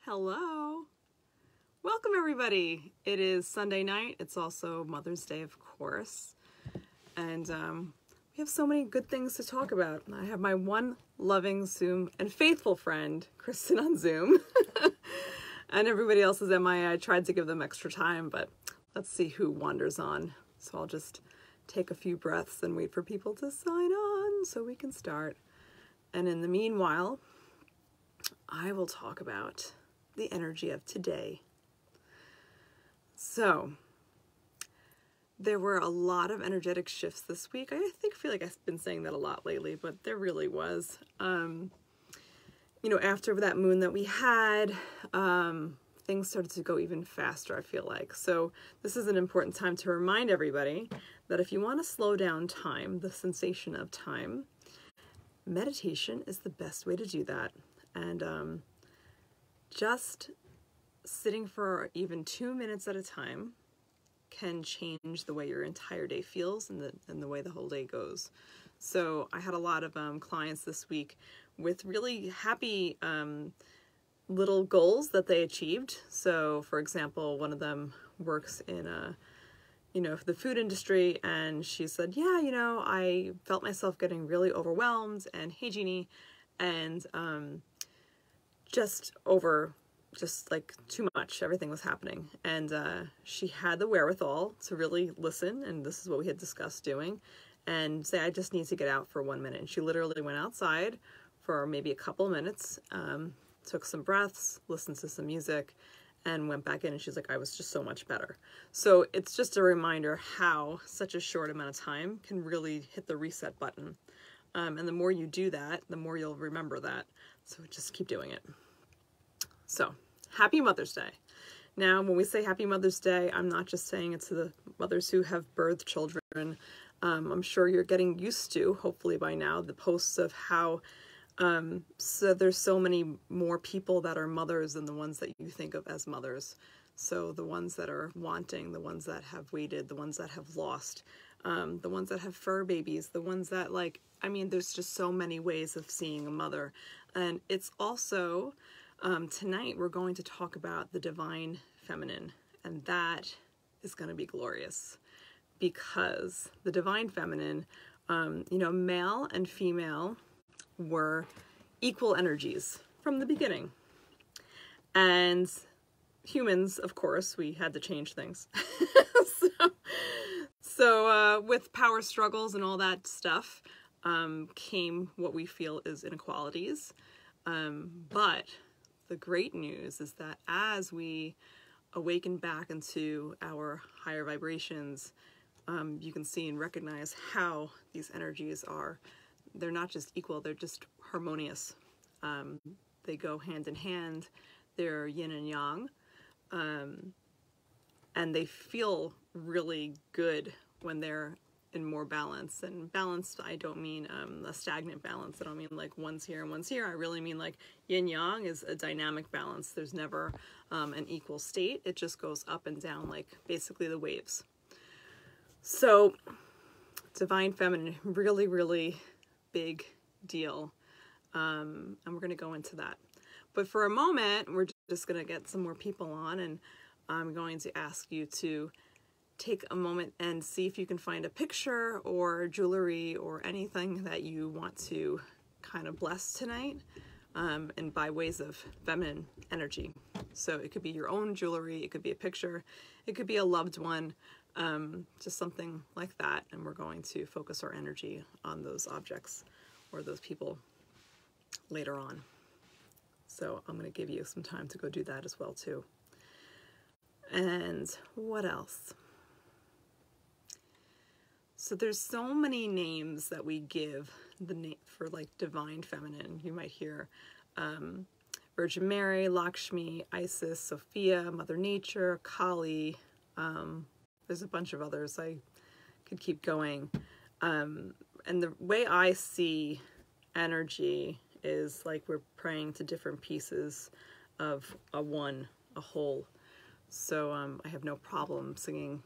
Hello. Welcome everybody. It is Sunday night. It's also Mother's Day, of course. And we have so many good things to talk about. I have my one loving Zoom and faithful friend, Kristen, on Zoom. And everybody else is MIA. I tried to give them extra time, but let's see who wanders on. So I'll just take a few breaths and wait for people to sign on so we can start. And in the meanwhile, I will talk about the energy of today. So there were a lot of energetic shifts this week. I feel like I've been saying that a lot lately, but there really was. After that moon that we had, things started to go even faster, I feel like. So this is an important time to remind everybody that if you want to slow down time, the sensation of time, meditation is the best way to do that. And just sitting for even 2 minutes at a time can change the way your entire day feels and the way the whole day goes. So I had a lot of clients this week with really happy little goals that they achieved. So for example, one of them works in the food industry, and she said, I felt myself getting really overwhelmed and hey Jeannie, and just like too much. Everything was happening. And she had the wherewithal to really listen, and this is what we had discussed doing, and say, I just need to get out for 1 minute. And she literally went outside for maybe a couple of minutes, took some breaths, listened to some music, and went back in, and she's like, I was just so much better. So it's just a reminder how such a short amount of time can really hit the reset button. And the more you do that, the more you'll remember that. So just keep doing it. So, happy Mother's Day. Now, when we say happy Mother's Day, I'm not just saying it to the mothers who have birthed children. I'm sure you're getting used to, hopefully by now, the posts of how so there's so many more people that are mothers than the ones that you think of as mothers. So the ones that are wanting, the ones that have waited, the ones that have lost, the ones that have fur babies, the ones that there's just so many ways of seeing a mother. And it's also, tonight we're going to talk about the divine feminine, and that is going to be glorious because the divine feminine, male and female were equal energies from the beginning. And humans, of course, we had to change things. So with power struggles and all that stuff came what we feel is inequalities. But the great news is that as we awaken back into our higher vibrations, you can see and recognize how these energies are. They're not just equal, they're just harmonious. They go hand in hand. They're yin and yang. And they feel really good when they're in more balance. And balanced, I don't mean a stagnant balance. I don't mean like one's here and one's here. I really mean like yin yang is a dynamic balance. There's never an equal state. It just goes up and down like basically the waves. So divine feminine, really, really big deal. And we're going to go into that. But for a moment, we're just going to get some more people on, and I'm going to ask you to take a moment and see if you can find a picture or jewelry or anything that you want to kind of bless tonight, and by ways of feminine energy. So it could be your own jewelry, it could be a picture, it could be a loved one, just something like that. And we're going to focus our energy on those objects or those people later on. So I'm going to give you some time to go do that as well too. And what else? So there's so many names that we give the name for like divine feminine. You might hear Virgin Mary, Lakshmi, Isis, Sophia, Mother Nature, Kali. There's a bunch of others. I could keep going. And the way I see energy is like we're praying to different pieces of a whole. So I have no problem singing,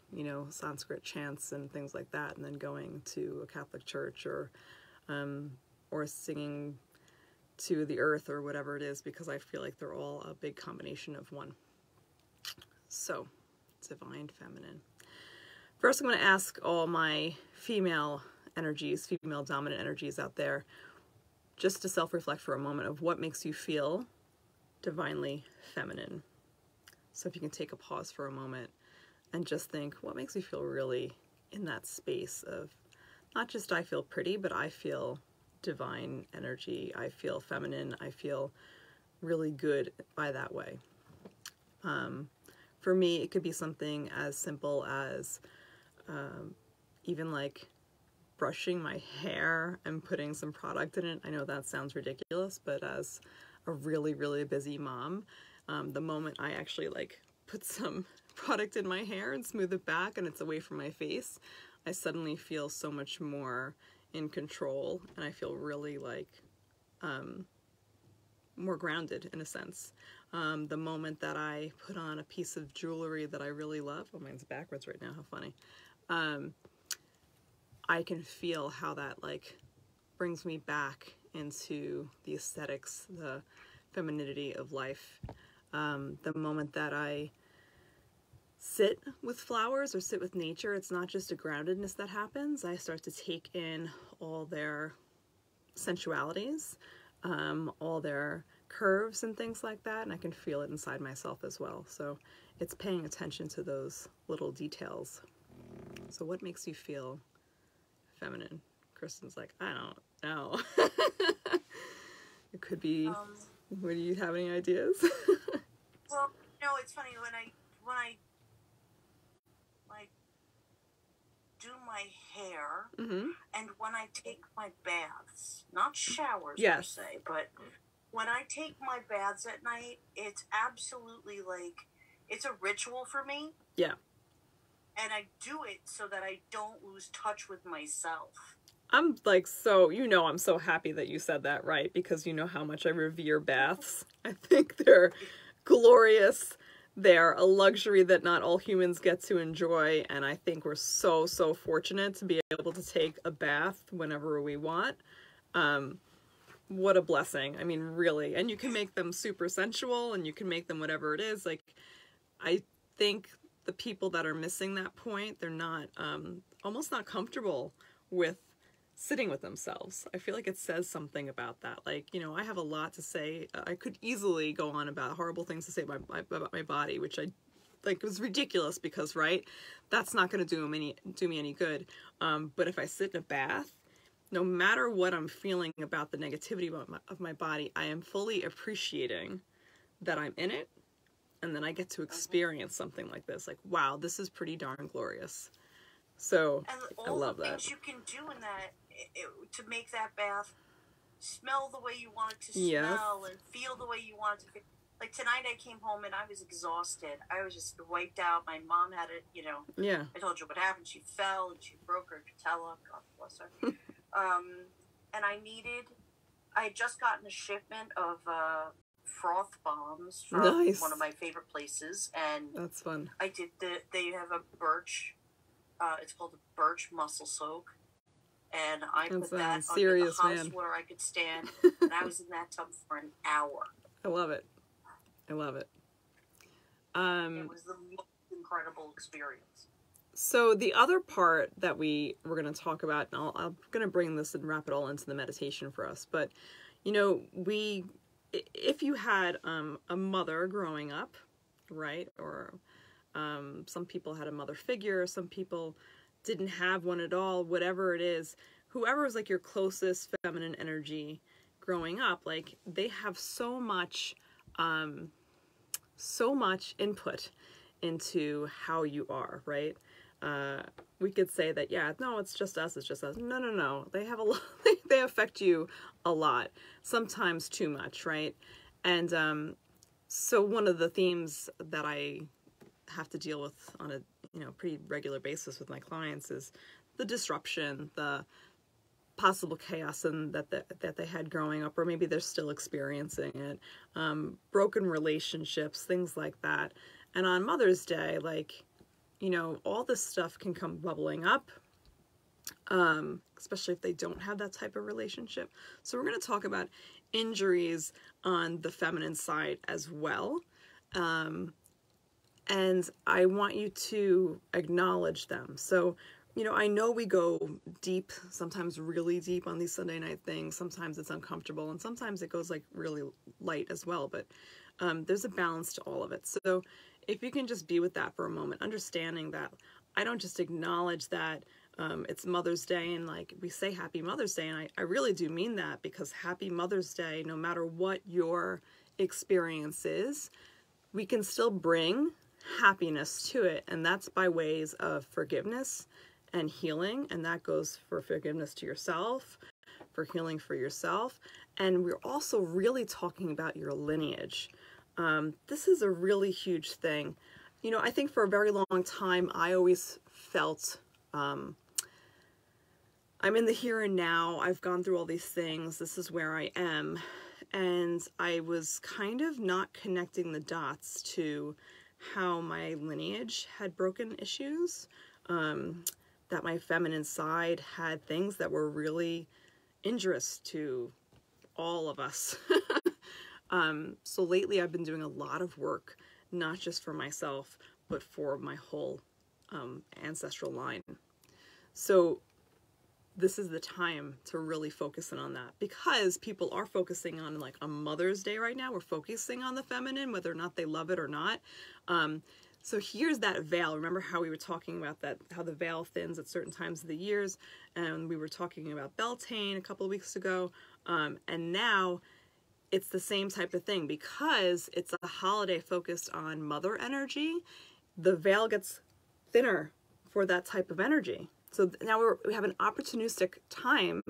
Sanskrit chants and things like that, and then going to a Catholic church or singing to the earth or whatever it is, because I feel like they're all a big combination of one. So, divine feminine. First, I'm going to ask all my female energies, female dominant energies out there, just to self-reflect for a moment of what makes you feel divinely feminine. So if you can take a pause for a moment and just think, what makes me feel really in that space of not just I feel pretty, but I feel divine energy, I feel feminine, I feel really good by that way. For me, it could be something as simple as even like brushing my hair and putting some product in it. I know that sounds ridiculous, but as a really, really busy mom, the moment I actually like put some product in my hair and smooth it back and it's away from my face, I suddenly feel so much more in control, and I feel really like more grounded in a sense. The moment that I put on a piece of jewelry that I really love, oh, mine's backwards right now, how funny. I can feel how that like brings me back into the aesthetics, the femininity of life. The moment that I sit with flowers or sit with nature, it's not just a groundedness that happens. I start to take in all their sensualities, all their curves and things like that, and I can feel it inside myself as well. So it's paying attention to those little details. So what makes you feel feminine? Kristen's like, I don't know. It could be, what, do you have any ideas? Well, no, it's funny when I like do my hair, and when I take my baths, not showers per se, but when I take my baths at night, it's absolutely like, it's a ritual for me. Yeah. And I do it so that I don't lose touch with myself. I'm like, so, you know, I'm so happy that you said that, right? Because you know how much I revere baths. I think they're glorious. They're a luxury that not all humans get to enjoy. And I think we're so, so fortunate to be able to take a bath whenever we want. What a blessing. I mean, really. And you can make them super sensual, and you can make them whatever it is. Like, I think the people that are missing that point, they're not, almost not comfortable with sitting with themselves. I feel like it says something about that. Like, you know, I have a lot to say. I could easily go on about horrible things to say about my body, which I like was ridiculous because, right, that's not going to do me any good. But if I sit in a bath, no matter what I'm feeling about the negativity of my body, I am fully appreciating that I'm in it. And then I get to experience something like this. Like, wow, this is pretty darn glorious. So, I love that. And all the things you can do in that, to make that bath smell the way you want it to smell, and feel the way you want it to feel. Like tonight I came home and I was exhausted. I was just wiped out. My mom had it, you know. Yeah. I told you what happened. She fell and she broke her patella. God bless her. And I had just gotten a shipment of froth bombs from one of my favorite places, and that's fun. I did they have a birch, it's called a birch mussel soak, and I put that under the house where I could stand, and I was in that tub for an hour. I love it. I love it. It was the most incredible experience. So the other part that we're going to talk about, and I'm going to bring this and wrap it all into the meditation for us, but, you know, if you had a mother growing up, right, or some people had a mother figure, some people didn't have one at all, whatever it is, whoever is like your closest feminine energy growing up, like they have so much input into how you are, right? We could say that, yeah, no, it's just us. No. They have a lot, they affect you a lot, sometimes too much, right? And so one of the themes that I have to deal with on a pretty regular basis with my clients is the disruption, the possible chaos that they had growing up, or maybe they're still experiencing it, broken relationships, things like that. And on Mother's Day, like, all this stuff can come bubbling up, especially if they don't have that type of relationship. So we're going to talk about, injuries on the feminine side as well. And I want you to acknowledge them. So, you know, I know we go deep, sometimes really deep on these Sunday night things. Sometimes it's uncomfortable, and sometimes it goes like really light as well. But there's a balance to all of it. So if you can just be with that for a moment, understanding that I don't just acknowledge that it's Mother's Day and like we say Happy Mother's Day. And I really do mean that, because Happy Mother's Day, no matter what your experience is, we can still bring happiness to it. And that's by ways of forgiveness and healing. And that goes for forgiveness to yourself, for healing for yourself. And we're also really talking about your lineage. This is a really huge thing. You know, I think for a very long time, I always felt, I'm in the here and now. I've gone through all these things. This is where I am. And I was kind of not connecting the dots to how my lineage had broken issues, that my feminine side had things that were really injurious to all of us. So lately I've been doing a lot of work, not just for myself, but for my whole ancestral line. So this is the time to really focus in on that, because people are focusing on, like, on Mother's Day right now. We're focusing on the feminine, whether or not they love it or not. So here's that veil. Remember how we were talking about that, how the veil thins at certain times of the years, and we were talking about Beltane a couple of weeks ago, and now it's the same type of thing. Because it's a holiday focused on mother energy, the veil gets thinner for that type of energy. So now we have an opportunistic time,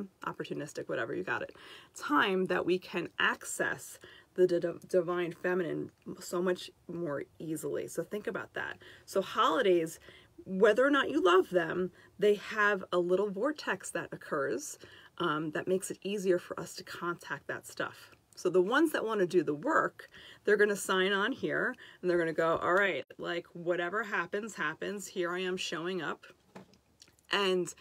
whatever, you got it, time that we can access the divine feminine so much more easily. So think about that. So holidays, whether or not you love them, they have a little vortex that occurs that makes it easier for us to contact that stuff. So the ones that want to do the work, they're going to sign on here and they're going to go, all right, like whatever happens, happens. Here I am showing up. And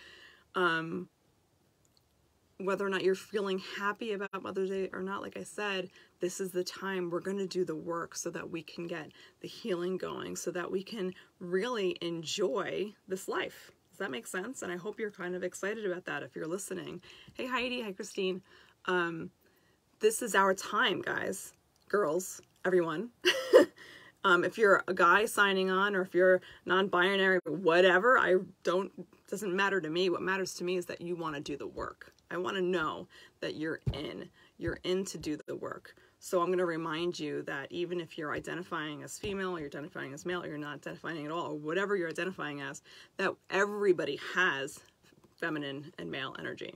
whether or not you're feeling happy about Mother's Day or not, like I said, this is the time we're going to do the work so that we can get the healing going, so that we can really enjoy this life. Does that make sense? And I hope you're kind of excited about that if you're listening. Hey, Heidi. Hi, Christine. This is our time, guys, girls, everyone. If you're a guy signing on, or if you're non-binary, whatever, doesn't matter to me. What matters to me is that you want to do the work. I want to know that you're in to do the work. So I'm going to remind you that even if you're identifying as female, or you're identifying as male, or you're not identifying at all, or whatever you're identifying as, that everybody has feminine and male energy.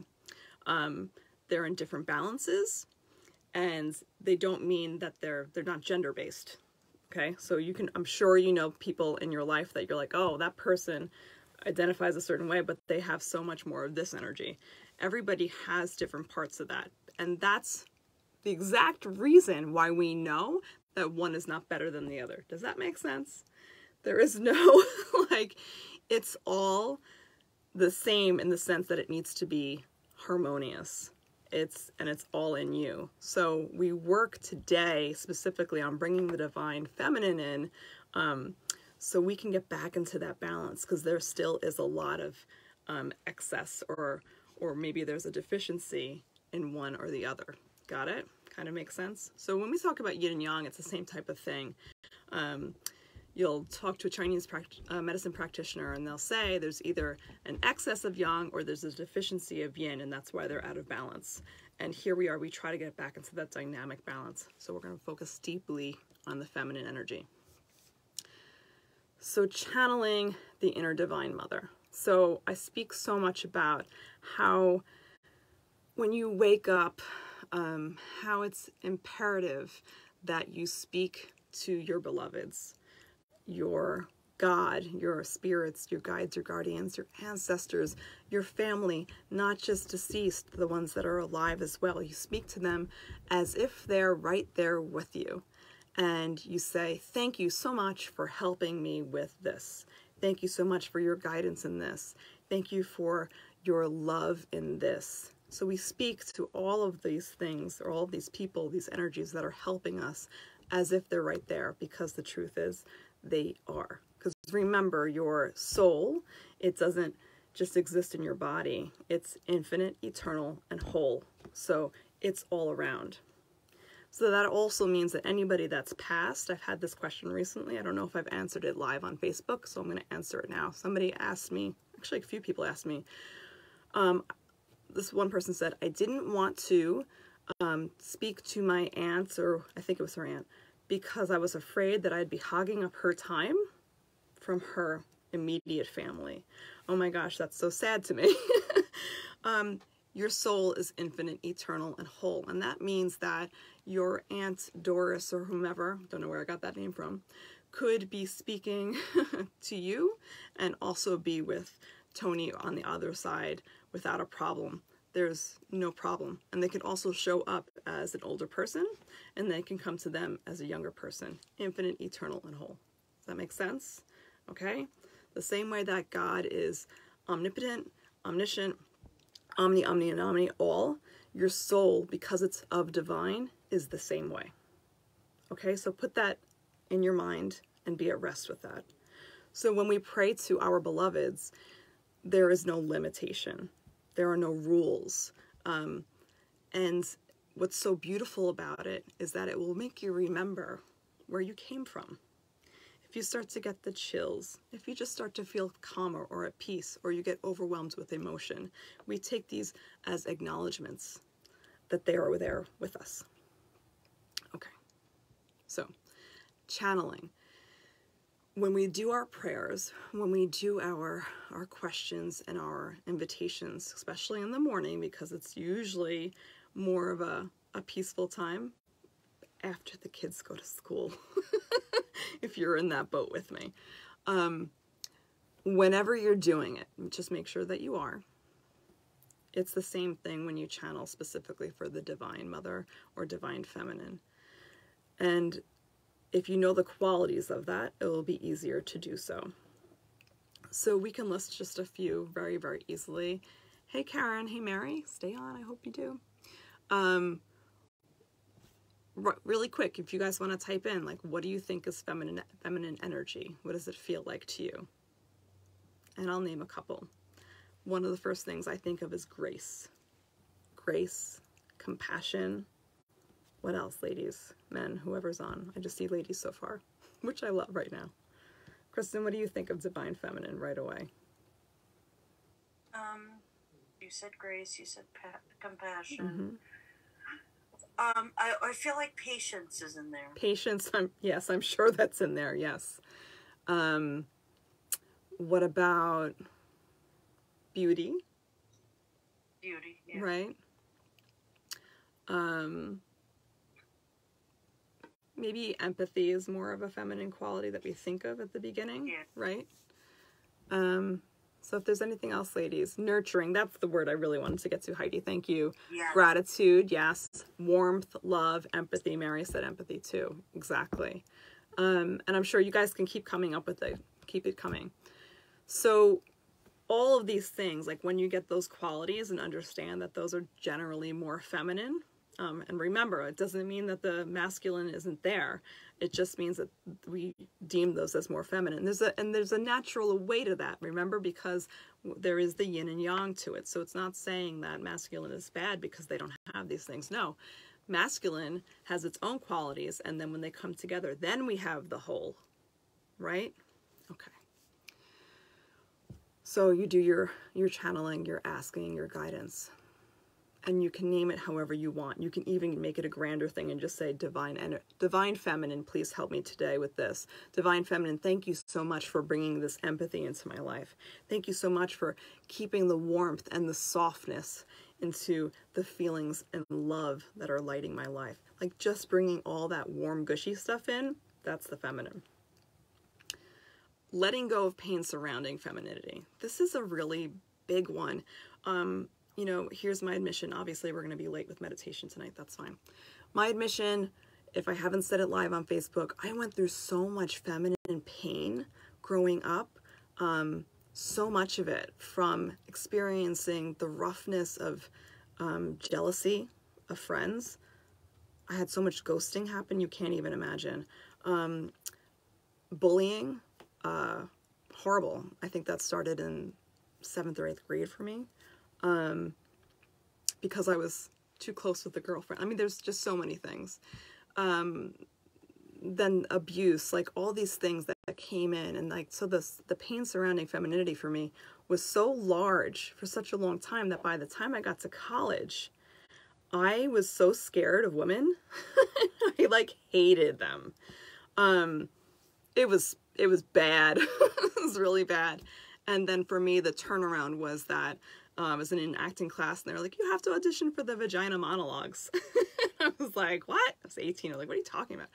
They're in different balances, and they don't mean that they're not gender-based. Okay, so I'm sure you know people in your life that you're like, oh, that person identifies a certain way, but they have so much more of this energy. Everybody has different parts of that. And that's the exact reason why we know that one is not better than the other. Does that make sense? There is no, like, it's all the same in the sense that it needs to be harmonious. It's all in you. So we work today specifically on bringing the divine feminine in, so we can get back into that balance, because there still is a lot of excess, or maybe there's a deficiency in one or the other. Got it? Kind of makes sense. So when we talk about yin and yang, it's the same type of thing. You'll talk to a Chinese medicine practitioner, and they'll say there's either an excess of yang or there's a deficiency of yin, and that's why they're out of balance. And here we are, we try to get back into that dynamic balance. So we're going to focus deeply on the feminine energy. So channeling the inner divine mother. So I speak so much about how when you wake up, how it's imperative that you speak to your beloveds, your God, your spirits, your guides, your guardians, your ancestors, your family, not just deceased, the ones that are alive as well. You speak to them as if they're right there with you. And you say, thank you so much for helping me with this. Thank you so much for your guidance in this. Thank you for your love in this. So we speak to all of these things, or all of these people, these energies that are helping us, as if they're right there, because the truth is they are. Because remember, your soul, it doesn't just exist in your body. It's infinite, eternal, and whole. So it's all around. So that also means that anybody that's passed, I've had this question recently. I don't know if I've answered it live on Facebook, so I'm going to answer it now. Somebody asked me, actually a few people asked me, this one person said, I didn't want to speak to my aunt, or I think it was her aunt, because I was afraid that I'd be hogging up her time from her immediate family. Oh my gosh, that's so sad to me. Your soul is infinite, eternal, and whole. And that means that your Aunt Doris, or whomever, don't know where I got that name from, could be speaking to you and also be with Tony on the other side without a problem. There's no problem. And they can also show up as an older person, and they can come to them as a younger person. Infinite, eternal, and whole. Does that make sense? Okay? The same way that God is omnipotent, omniscient, omni, and omni, all, your soul, because it's of divine, is the same way. Okay? So put that in your mind and be at rest with that. So when we pray to our beloveds, there is no limitation. There are no rules. And what's so beautiful about it is that it will make you remember where you came from. If you start to get the chills, if you just start to feel calmer or at peace, or you get overwhelmed with emotion, we take these as acknowledgments that they are there with us. Okay, so channeling. When we do our prayers, when we do our questions and our invitations, especially in the morning, because it's usually more of a peaceful time after the kids go to school, if you're in that boat with me. Whenever you're doing it, just make sure that you are. It's the same thing when you channel specifically for the Divine Mother or Divine Feminine. And if you know the qualities of that, it will be easier to do so. So we can list just a few very, very easily. Hey, Karen. Hey, Mary. Stay on. I hope you do. Really quick, if you guys want to type in, like, what do you think is feminine energy? What does it feel like to you? And I'll name a couple. One of the first things I think of is grace. Grace, compassion. What else, ladies? Men, whoever's on. I just see ladies so far, which I love right now. Kristen, what do you think of Divine Feminine right away? You said grace, you said compassion. Mm-hmm. I feel like patience is in there. Patience, yes, I'm sure that's in there, yes. What about beauty? Beauty, yeah. Right? Maybe empathy is more of a feminine quality that we think of at the beginning, yeah. Right? So if there's anything else, ladies, nurturing, that's the word I really wanted to get to, Heidi. Thank you. Yes. Gratitude, yes. Warmth, love, empathy. Mary said empathy too. Exactly. And I'm sure you guys can keep coming up with it. Keep it coming. So all of these things, like when you get those qualities and understand that those are generally more feminine, and remember, it doesn't mean that the masculine isn't there. It just means that we deem those as more feminine. There's a natural way to that, remember, because there is the yin and yang to it. So it's not saying that masculine is bad because they don't have these things. No, masculine has its own qualities, and then when they come together, then we have the whole, right? Okay. So you do your channeling, your asking, your guidance. And you can name it however you want. You can even make it a grander thing and just say, Divine Feminine, please help me today with this. Divine Feminine, thank you so much for bringing this empathy into my life. Thank you so much for keeping the warmth and the softness into the feelings and love that are lighting my life. Like just bringing all that warm, gushy stuff in, that's the feminine. Letting go of pain surrounding femininity. This is a really big one. You know, here's my admission. Obviously, we're going to be late with meditation tonight. That's fine. My admission, if I haven't said it live on Facebook, I went through so much feminine pain growing up. So much of it from experiencing the roughness of jealousy of friends. I had so much ghosting happen, you can't even imagine. Bullying, horrible. I think that started in 7th or 8th grade for me, because I was too close with the girlfriend. I mean, there's just so many things. Then abuse, like all these things that came in, and like, so the pain surrounding femininity for me was so large for such a long time that by the time I got to college, I was so scared of women. I like hated them. It was bad. It was really bad. And then for me, the turnaround was that I was in an acting class, and they were like, you have to audition for the vagina monologues. I was like, what? I was 18. I'm like, what are you talking about?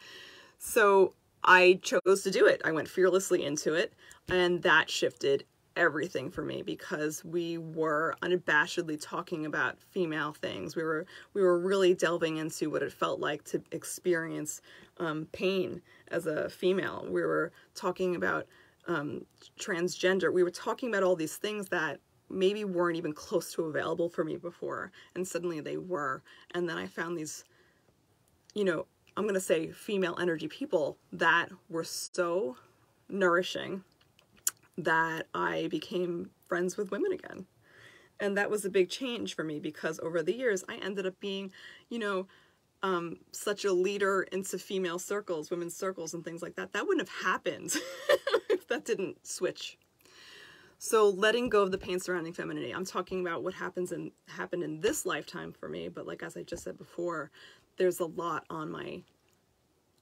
So I chose to do it. I went fearlessly into it, and that shifted everything for me, because we were unabashedly talking about female things. We were really delving into what it felt like to experience pain as a female. We were talking about transgender. We were talking about all these things that maybe weren't even close to available for me before, and suddenly they were. And then I found these, you know, I'm going to say female energy people that were so nourishing that I became friends with women again. And that was a big change for me, because over the years I ended up being, you know, such a leader into female circles, women's circles and things like that. That wouldn't have happened if that didn't switch. So letting go of the pain surrounding femininity. I'm talking about what happened in this lifetime for me, but like, as I just said before, there's a lot on my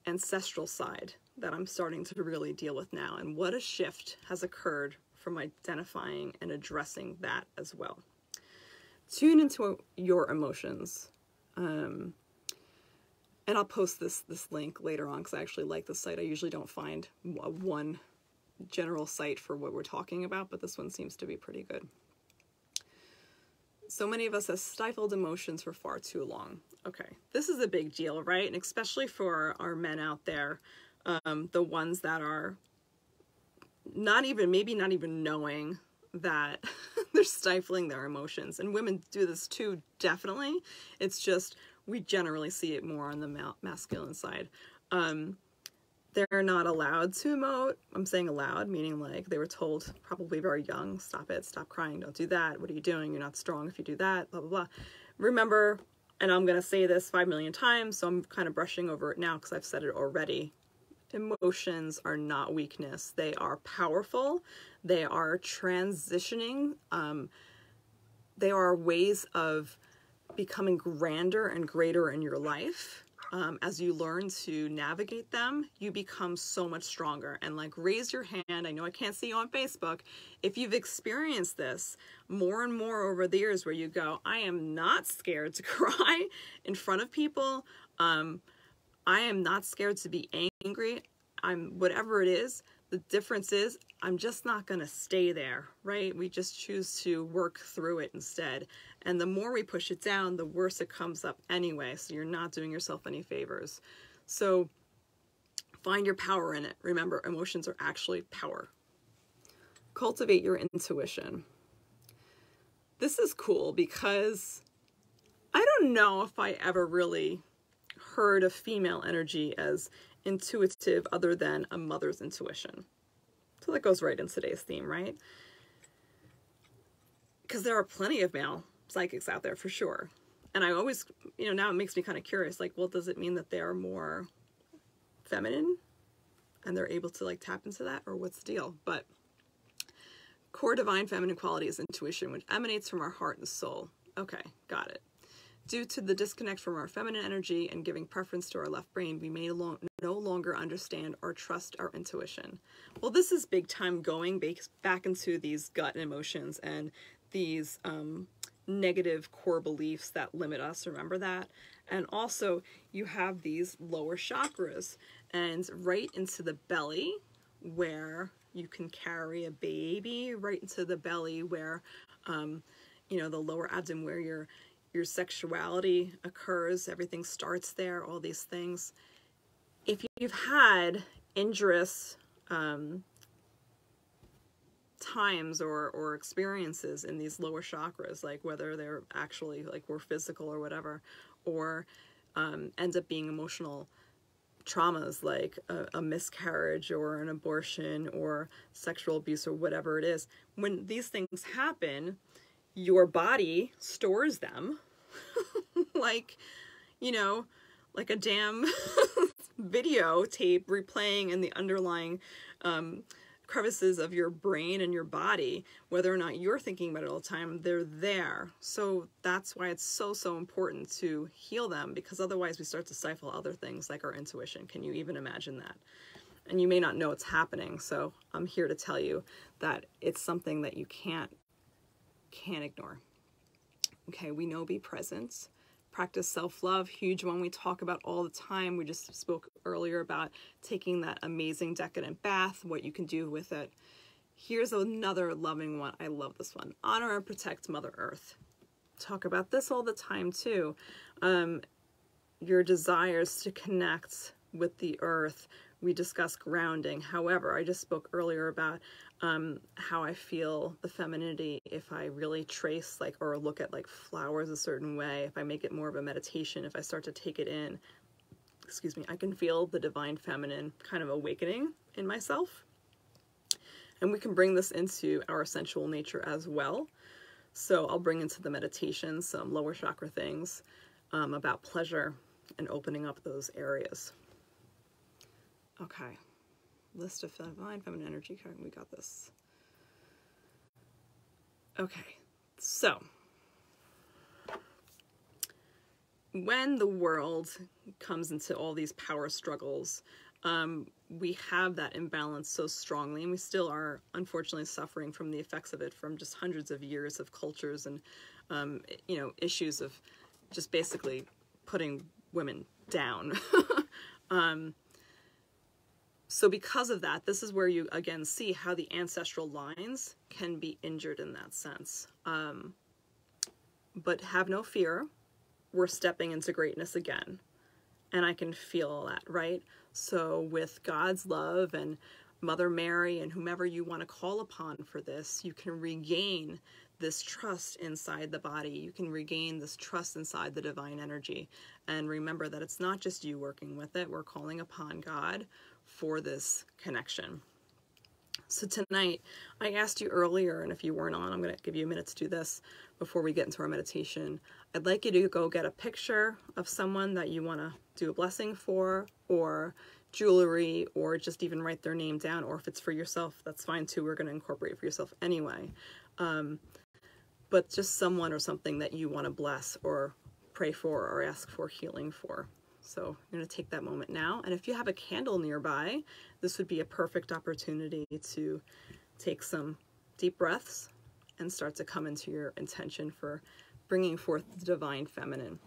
ancestral side that I'm starting to really deal with now, and what a shift has occurred from identifying and addressing that as well. Tune into your emotions. And I'll post this link later on, because I actually like the site. I usually don't find one general site for what we're talking about, but this one seems to be pretty good. So many of us have stifled emotions for far too long. Okay, this is a big deal, right? And especially for our men out there, the ones that are maybe not even knowing that they're stifling their emotions. And women do this too, definitely. It's just, we generally see it more on the masculine side. They're not allowed to emote. I'm saying allowed, meaning like they were told probably very young, stop it, stop crying, don't do that. What are you doing? You're not strong if you do that, blah, blah, blah. Remember, and I'm going to say this 5 million times, so I'm kind of brushing over it now because I've said it already. Emotions are not weakness. They are powerful. They are transitioning. They are ways of becoming grander and greater in your life. As you learn to navigate them, you become so much stronger. And like, raise your hand. I know I can't see you on Facebook. If you've experienced this more and more over the years, where you go, I am not scared to cry in front of people. I am not scared to be angry. Whatever it is. The difference is, I'm just not going to stay there, right? We just choose to work through it instead. And the more we push it down, the worse it comes up anyway. So you're not doing yourself any favors. So find your power in it. Remember, emotions are actually power. Cultivate your intuition. This is cool because I don't know if I ever really heard of female energy as intuitive other than a mother's intuition. So that goes right in today's theme, right? Because there are plenty of male psychics out there for sure. And I always, now it makes me kind of curious, like, well, does it mean that they're more feminine and they're able to like tap into that, or what's the deal? But core divine feminine quality is intuition, which emanates from our heart and soul. Okay, got it. Due to the disconnect from our feminine energy and giving preference to our left brain, we may no longer understand or trust our intuition. Well, this is big time going back into these gut emotions and these negative core beliefs that limit us. Remember that? And also, you have these lower chakras, and right into the belly, where you can carry a baby, right into the belly where, the lower abdomen, where your sexuality occurs, everything starts there, all these things. If you've had injurious times or experiences in these lower chakras, like whether they're actually like were physical or whatever, or ends up being emotional traumas like a miscarriage or an abortion or sexual abuse or whatever it is. When these things happen, your body stores them like, you know, like a damn videotape replaying in the underlying crevices of your brain and your body. Whether or not you're thinking about it all the time, they're there. So that's why it's so important to heal them, because otherwise we start to stifle other things like our intuition. Can you even imagine that? And you may not know it's happening, so I'm here to tell you that it's something that you can't ignore. Okay, we know be present. Practice self-love, huge one we talk about all the time. We just spoke earlier about taking that amazing decadent bath, what you can do with it. Here's another loving one. I love this one. Honor and protect Mother Earth. Talk about this all the time too. Your desires to connect with the earth. We discuss grounding. However, I just spoke earlier about how I feel the femininity if I really trace like or look at like flowers a certain way, if I make it more of a meditation, if I start to take it in, excuse me, I can feel the divine feminine kind of awakening in myself. And we can bring this into our sensual nature as well. So I'll bring into the meditation some lower chakra things about pleasure and opening up those areas. Okay. List of divine feminine energy. We got this. Okay, so when the world comes into all these power struggles, we have that imbalance so strongly, and we still are unfortunately suffering from the effects of it from just hundreds of years of cultures and you know, issues of just basically putting women down. So because of that, this is where you again see how the ancestral lines can be injured in that sense. But have no fear, we're stepping into greatness again. And I can feel that, right? So with God's love and Mother Mary and whomever you want to call upon for this, you can regain this trust inside the body. You can regain this trust inside the divine energy. And remember that it's not just you working with it. We're calling upon God for this connection. So tonight, I asked you earlier, and if you weren't on, I'm going to give you a minute to do this before we get into our meditation. I'd like you to go get a picture of someone that you want to do a blessing for, or jewelry, or just even write their name down, or if it's for yourself, that's fine too. We're going to incorporate it for yourself anyway. But just someone or something that you want to bless or pray for or ask for healing for. So I'm going to take that moment now. And if you have a candle nearby, this would be a perfect opportunity to take some deep breaths and start to come into your intention for bringing forth the divine feminine.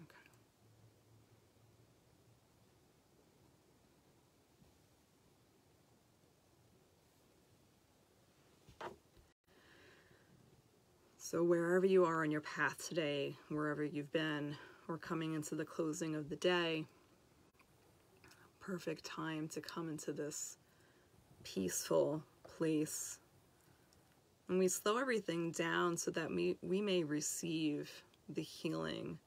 Okay. So wherever you are on your path today, wherever you've been, or coming into the closing of the day, perfect time to come into this peaceful place. And we slow everything down so that we may receive the healing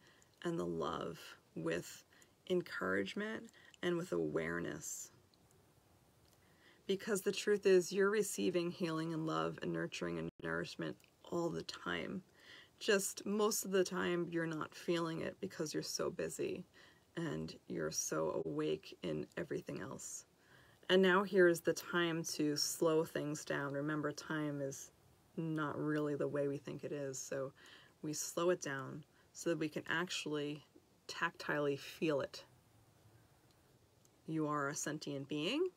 and the love with encouragement and with awareness. Because the truth is, you're receiving healing and love and nurturing and nourishment all the time. Just most of the time you're not feeling it because you're so busy and you're so awake in everything else. And now here's the time to slow things down. Remember, time is not really the way we think it is. So we slow it down so that we can actually tactilely feel it. You are a sentient being.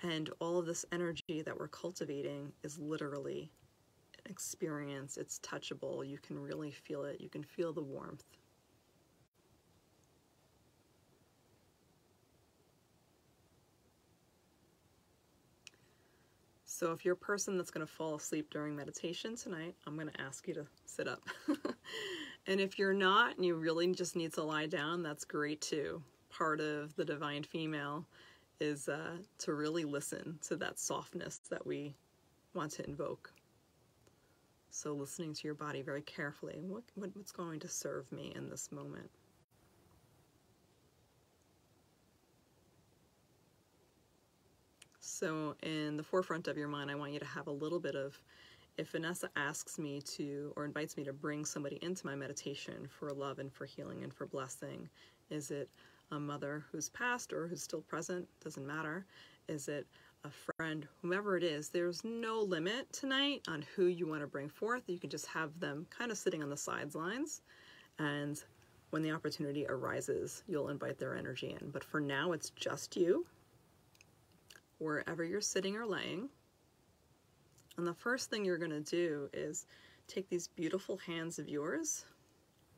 And all of this energy that we're cultivating is literally an experience. It's touchable. You can really feel it. You can feel the warmth. So if you're a person that's going to fall asleep during meditation tonight, I'm going to ask you to sit up. And if you're not and you really just need to lie down, that's great too. part of the divine female is to really listen to that softness that we want to invoke. So listening to your body very carefully. What's going to serve me in this moment? So in the forefront of your mind, I want you to have a little bit of, if Vanessa asks me to, or invites me to bring somebody into my meditation for love and for healing and for blessing, is it a mother who's passed or who's still present? Doesn't matter. Is it a friend? Whomever it is, there's no limit tonight on who you want to bring forth. You can just have them kind of sitting on the sidelines, and when the opportunity arises, you'll invite their energy in. But for now, it's just you, wherever you're sitting or laying. And the first thing you're going to do is take these beautiful hands of yours,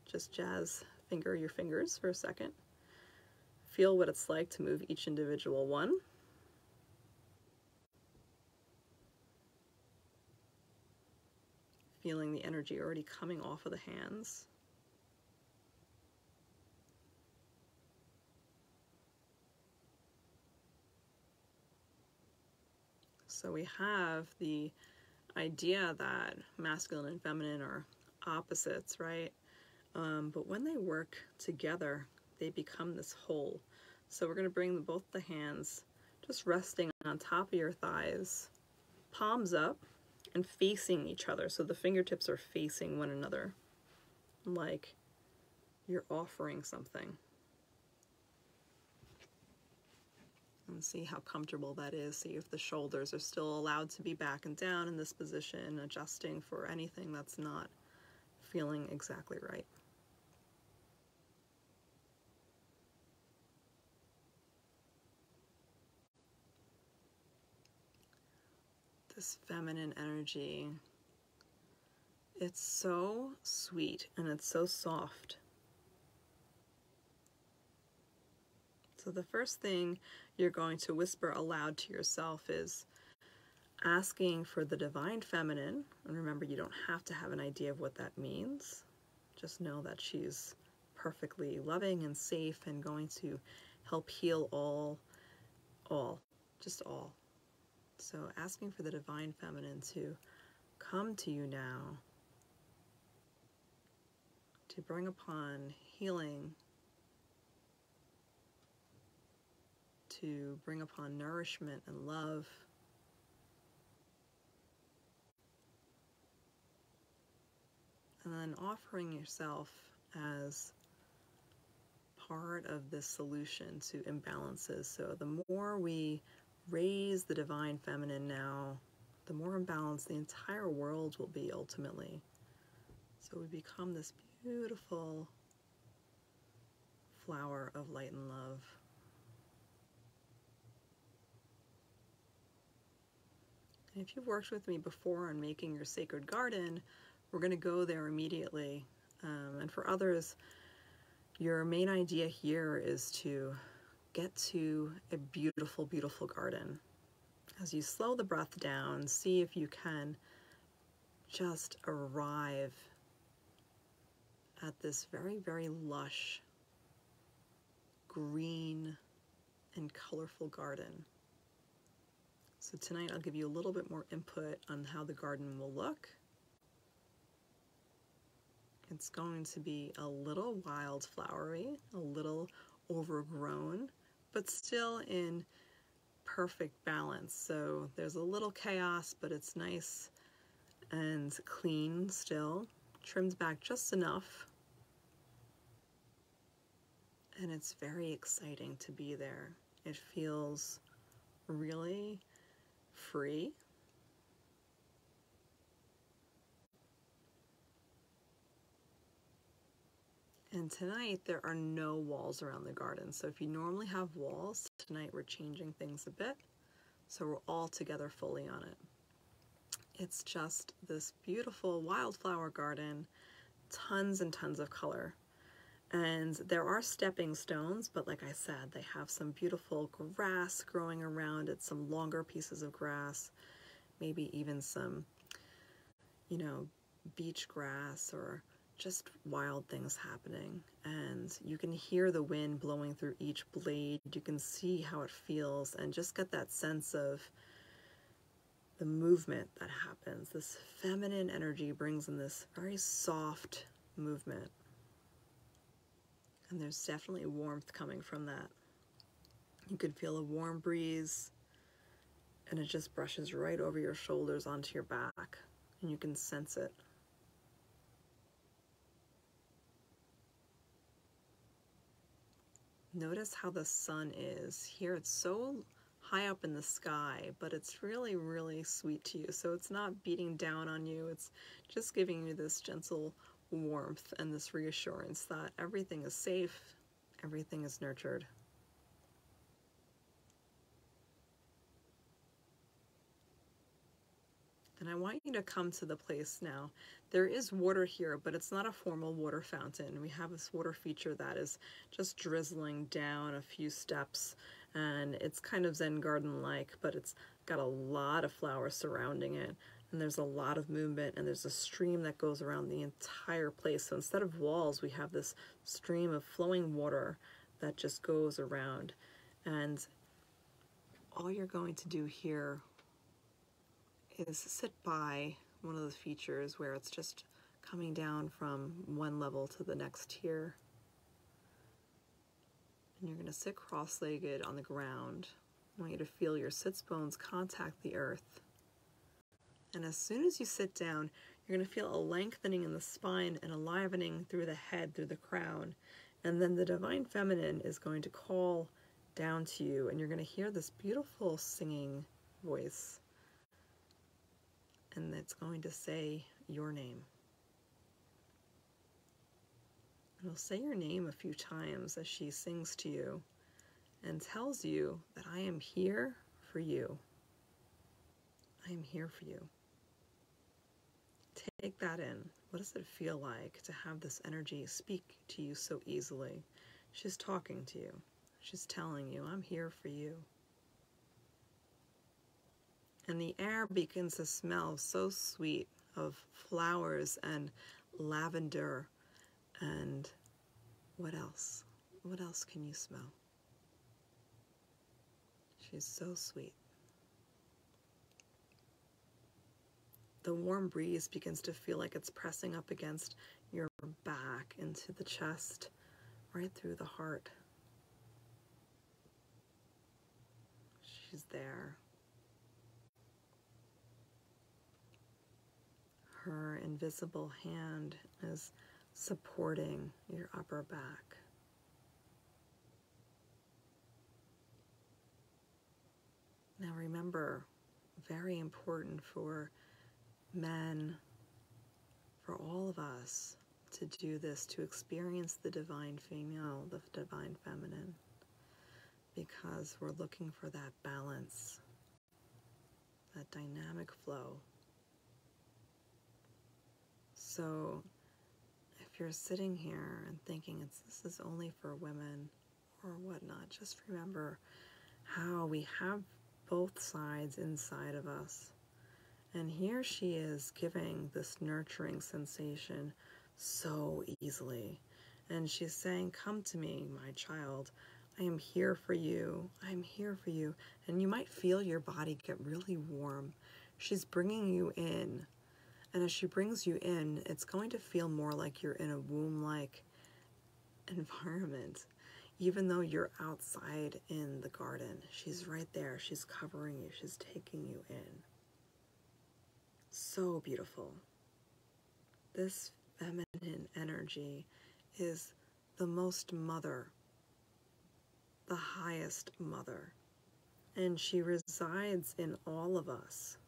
just finger your fingers for a second. Feel what it's like to move each individual one. Feeling the energy already coming off of the hands. So we have the idea that masculine and feminine are opposites, right? But when they work together, they become this whole. So we're going to bring both the hands just resting on top of your thighs, palms up and facing each other. So the fingertips are facing one another, like you're offering something. And see how comfortable that is. See if the shoulders are still allowed to be back and down in this position, adjusting for anything that's not feeling exactly right. This feminine energy, it's so sweet and it's so soft. So the first thing you're going to whisper aloud to yourself is asking for the divine feminine. And remember, you don't have to have an idea of what that means. Just know that she's perfectly loving and safe and going to help heal all. So asking for the divine feminine to come to you now, to bring upon healing, to bring upon nourishment and love. And then offering yourself as part of this solution to imbalances. So the more we raise the divine feminine now, the more imbalanced the entire world will be ultimately. So we become this beautiful flower of light and love. And if you've worked with me before on making your sacred garden, we're going to go there immediately. And for others, your main idea here is to get to a beautiful, beautiful garden. As you slow the breath down, see if you can just arrive at this very, very lush, green, and colorful garden. So tonight I'll give you a little bit more input on how the garden will look. It's going to be a little wildflowery, a little overgrown, but still in perfect balance. So there's a little chaos, but it's nice and clean still, trimmed back just enough. And it's very exciting to be there. It feels really free. And tonight there are no walls around the garden. So if you normally have walls, tonight we're changing things a bit. So we're all together fully on it. It's just this beautiful wildflower garden, tons and tons of color. And there are stepping stones, but like I said, they have some beautiful grass growing around it, some longer pieces of grass, maybe even some, beach grass or just wild things happening, and you can hear the wind blowing through each blade. You can see how it feels, and just get that sense of the movement that happens. This feminine energy brings in this very soft movement, and there's definitely warmth coming from that. You can feel a warm breeze, and it just brushes right over your shoulders onto your back, and you can sense it. Notice how the sun is. Here it's so high up in the sky, but it's really, really sweet to you. So it's not beating down on you. It's just giving you this gentle warmth and this reassurance that everything is safe, everything is nurtured. And I want you to come to the place now. There is water here, but it's not a formal water fountain. We have this water feature that is just drizzling down a few steps, and it's kind of Zen garden-like, but it's got a lot of flowers surrounding it, and there's a lot of movement, and there's a stream that goes around the entire place. So instead of walls, we have this stream of flowing water that just goes around. And all you're going to do here is sit by one of the features where it's just coming down from one level to the next tier. And you're going to sit cross-legged on the ground. I want you to feel your sits bones contact the earth. And as soon as you sit down, you're going to feel a lengthening in the spine and a livening through the head, through the crown. And then the Divine Feminine is going to call down to you, and you're going to hear this beautiful singing voice. And it's going to say your name. It'll say your name a few times as she sings to you and tells you that I am here for you. I am here for you. Take that in. What does it feel like to have this energy speak to you so easily? She's talking to you. She's telling you, I'm here for you. And the air begins to smell so sweet of flowers and lavender and what else? What else can you smell? She's so sweet. The warm breeze begins to feel like it's pressing up against your back, into the chest, right through the heart. She's there. Her invisible hand is supporting your upper back. Now remember, very important for men, for all of us, to do this, to experience the divine female, the divine feminine, because we're looking for that balance, that dynamic flow. So if you're sitting here and thinking this is only for women or whatnot, just remember how we have both sides inside of us. And here she is giving this nurturing sensation so easily. And she's saying, come to me, my child. I am here for you. I am here for you. And you might feel your body get really warm. She's bringing you in. And as she brings you in, it's going to feel more like you're in a womb-like environment. Even though you're outside in the garden, she's right there. She's covering you. She's taking you in. So beautiful. This feminine energy is the most mother, the highest mother. And she resides in all of us.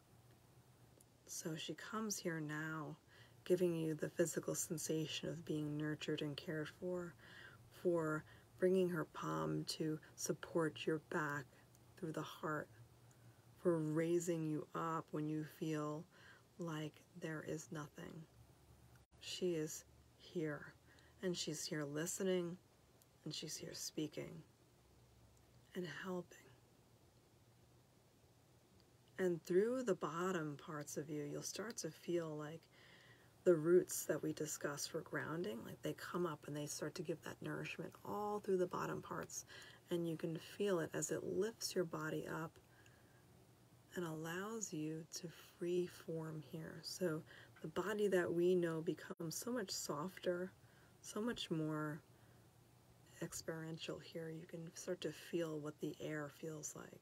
So she comes here now, giving you the physical sensation of being nurtured and cared for bringing her palm to support your back through the heart, for raising you up when you feel like there is nothing. She is here, and she's here listening, and she's here speaking and helping. And through the bottom parts of you, you'll start to feel like the roots that we discussed for grounding, like they come up and they start to give that nourishment all through the bottom parts, and you can feel it as it lifts your body up and allows you to free form here. So the body that we know becomes so much softer, so much more experiential here. You can start to feel what the air feels like.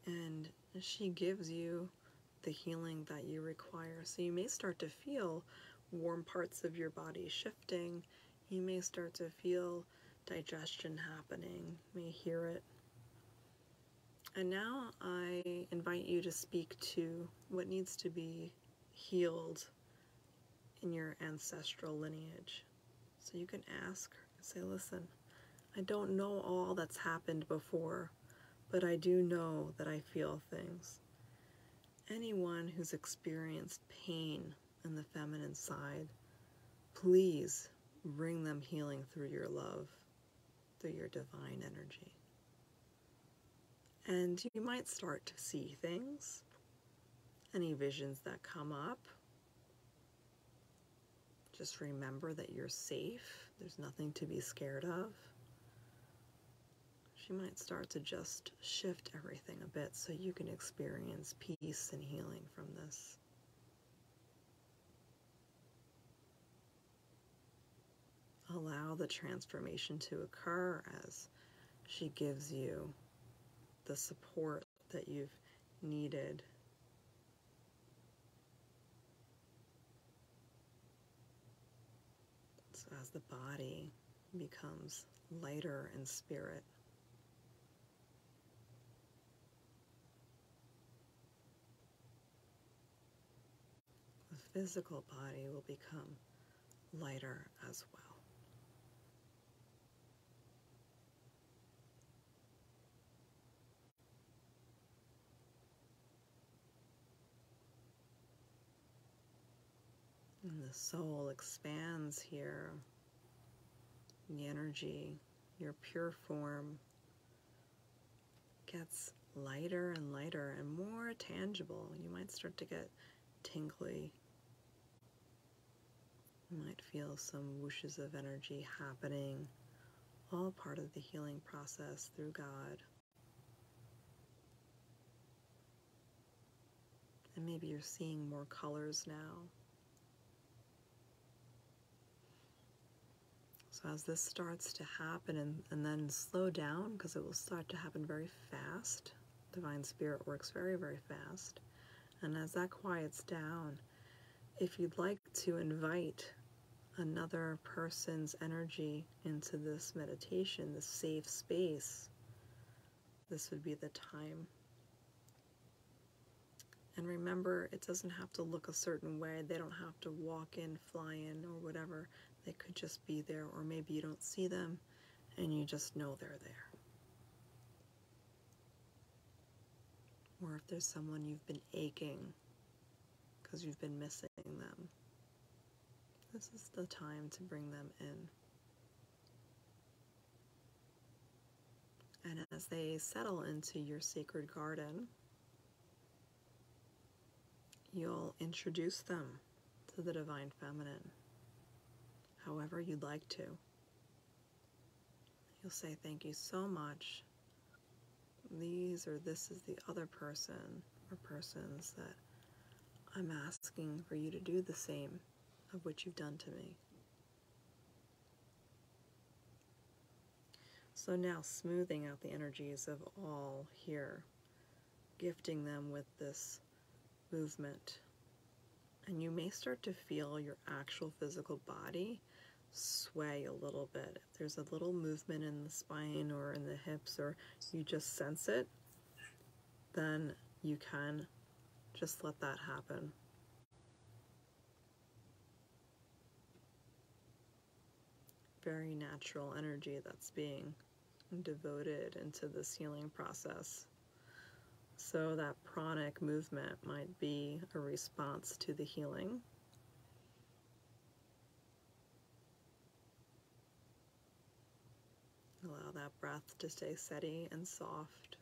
And she gives you the healing that you require. So you may start to feel warm parts of your body shifting. You may start to feel digestion happening. You may hear it. And now I invite you to speak to what needs to be healed in your ancestral lineage. So you can ask, say, listen, I don't know all that's happened before, but I do know that I feel things. Anyone who's experienced pain in the feminine side, please bring them healing through your love, through your divine energy. And you might start to see things, any visions that come up. Just remember that you're safe. There's nothing to be scared of. She might start to just shift everything a bit so you can experience peace and healing from this. Allow the transformation to occur as she gives you the support that you've needed. So as the body becomes lighter in spirit, the physical body will become lighter as well. And the soul expands here. The energy, your pure form, gets lighter and lighter and more tangible. You might start to get tingly. You might feel some whooshes of energy happening, all part of the healing process through God. And maybe you're seeing more colors now. So as this starts to happen and then slow down, because it will start to happen very fast. Divine Spirit works very, very fast. And as that quiets down, if you'd like to invite another person's energy into this meditation, this safe space, this would be the time. And remember, it doesn't have to look a certain way. They don't have to walk in, fly in, or whatever. They could just be there, or maybe you don't see them and you just know they're there. Or if there's someone you've been aching because you've been missing them, this is the time to bring them in. And as they settle into your sacred garden, you'll introduce them to the Divine Feminine, however you'd like to. You'll say, thank you so much. This is the other person or persons that I'm asking for you to do the same of what you've done to me. So now smoothing out the energies of all here, gifting them with this movement. And you may start to feel your actual physical body sway a little bit. If there's a little movement in the spine or in the hips, or you just sense it, then you can just let that happen. Very natural energy that's being devoted into this healing process. So that pranic movement might be a response to the healing. Allow that breath to stay steady and soft.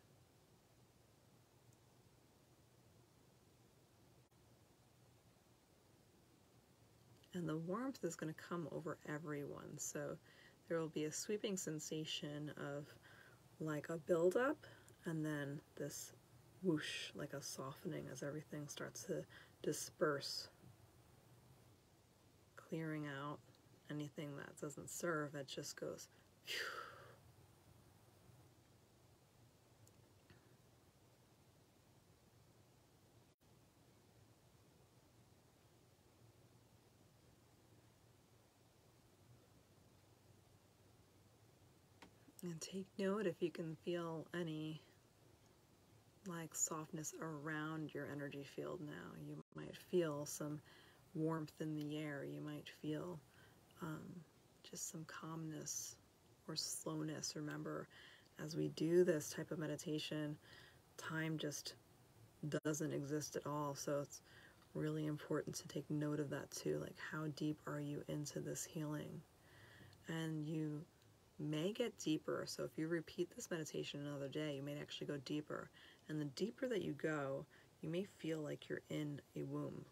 And the warmth is going to come over everyone. So there will be a sweeping sensation of like a buildup, and then this whoosh, like a softening as everything starts to disperse, clearing out anything that doesn't serve. It just goes phew. And take note if you can feel any like softness around your energy field now. You might feel some warmth in the air. You might feel just some calmness or slowness. Remember, as we do this type of meditation, time just doesn't exist at all. So it's really important to take note of that too. Like, how deep are you into this healing? And you may get deeper. So if you repeat this meditation another day, you may actually go deeper. And the deeper that you go, you may feel like you're in a womb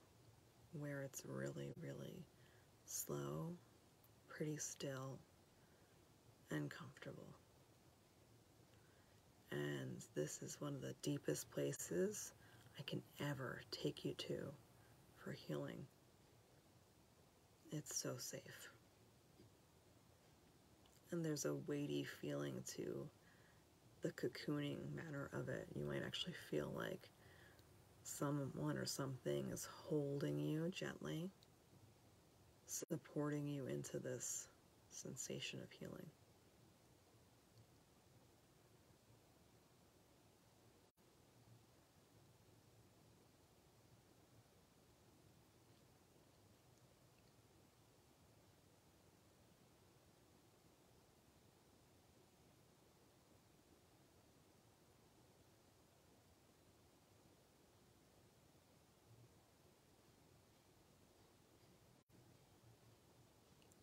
where it's really, really slow, pretty still, and comfortable. And this is one of the deepest places I can ever take you to for healing. It's so safe. And there's a weighty feeling to the cocooning manner of it. You might actually feel like someone or something is holding you gently, supporting you into this sensation of healing.